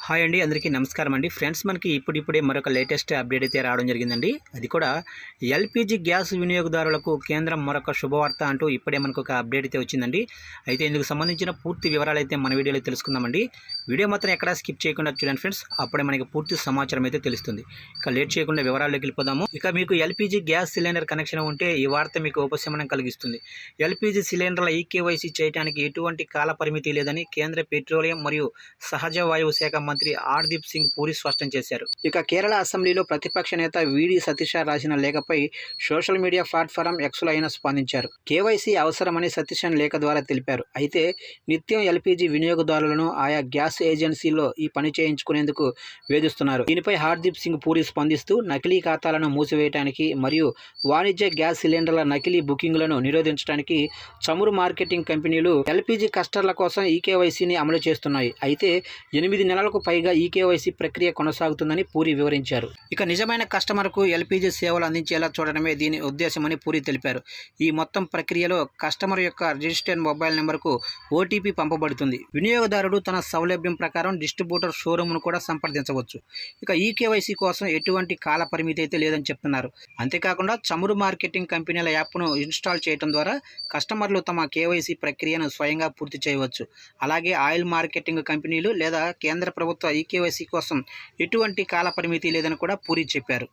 Hi అండి, అందరికీ నమస్కారం అండి. ఫ్రెండ్స్, మనకి ఇప్పుడిప్పుడే మరొక లేటెస్ట్ అప్డేట్ అయితే రావడం జరిగిందండి. అది కూడా ఎల్పిజి గ్యాస్ వినియోగదారులకు కేంద్రం మరొక శుభవార్త అంటూ ఇప్పుడే మనకు ఒక అప్డేట్ అయితే వచ్చిందండి. అయితే ఇందుకు సంబంధించిన పూర్తి వివరాలు అయితే మన వీడియోలో తెలుసుకుందామండి. వీడియో మాత్రం ఎక్కడా స్కిప్ చేయకుండా చూడండి ఫ్రెండ్స్, అప్పుడే మనకి పూర్తి సమాచారం అయితే తెలుస్తుంది. ఇక లేట్ చేయకుండా వివరాల్లోకి వెళ్ళిపోదాము. ఇక మీకు ఎల్పిజి గ్యాస్ సిలిండర్ కనెక్షన్ ఉంటే ఈ వార్త మీకు ఉపశమనం కలిగిస్తుంది. ఎల్పిజి సిలిండర్ల ఈకేవైసీ చేయడానికి ఎటువంటి కాల పరిమితి లేదని కేంద్ర పెట్రోలియం మరియు సహజ వాయువు శాఖ మంత్రి హర్దీప్ సింగ్ పూరి స్పష్టం చేశారు. ఇక కేరళ అసెంబ్లీలో ప్రతిపక్ష నేత విడి సతీష రాసిన లేఖపై సోషల్ మీడియా ప్లాట్ఫారం ఎక్స్లో ఆయన స్పందించారు. కేవైసీ అవసరమని సతీషన్ లేఖ ద్వారా తెలిపారు. అయితే నిత్యం ఎల్పీజీ వినియోగదారులను ఆయా గ్యాస్ ఏజెన్సీల్లో ఈ పని చేయించుకునేందుకు వేధిస్తున్నారు. దీనిపై హర్దీప్ సింగ్ పూరి స్పందిస్తూ నకిలీ ఖాతాలను మూసివేయడానికి మరియు వాణిజ్య గ్యాస్ సిలిండర్ల నకిలీ బుకింగ్లను నిరోధించడానికి చమురు మార్కెటింగ్ కంపెనీలు ఎల్పీజీ కస్టమర్ల కోసం ఈకేవైసీని అమలు చేస్తున్నాయి. అయితే 8 నెలలకు పైగా ఈకేవైసీ ప్రక్రియ కొనసాగుతుందని పూరి వివరించారు. ఇక నిజమైన కస్టమర్కు ఎల్పీజీ సేవలు అందించేలా చూడడమే దీని ఉద్దేశమని పూరి తెలిపారు. ఈ మొత్తం ప్రక్రియలో కస్టమర్ యొక్క రిజిస్టర్డ్ మొబైల్ నెంబర్కు ఓటీపీ పంపబడుతుంది. వినియోగదారుడు తన సౌలభ్యం ప్రకారం డిస్ట్రిబ్యూటర్ షోరూమ్ను కూడా సంప్రదించవచ్చు. ఇక ఈకేవైసీ కోసం ఎటువంటి కాల పరిమితి అయితే లేదని చెప్తున్నారు. అంతేకాకుండా చమురు మార్కెటింగ్ కంపెనీల యాప్ను ఇన్స్టాల్ చేయడం ద్వారా కస్టమర్లు తమ కేవైసీ ప్రక్రియను స్వయంగా పూర్తి చేయవచ్చు. అలాగే ఆయిల్ మార్కెటింగ్ కంపెనీలు లేదా కేంద్ర ప్రభుత్వ ఈకేవైసీ కోసం ఎటువంటి కాల పరిమితి లేదని కూడా పూరి చెప్పారు.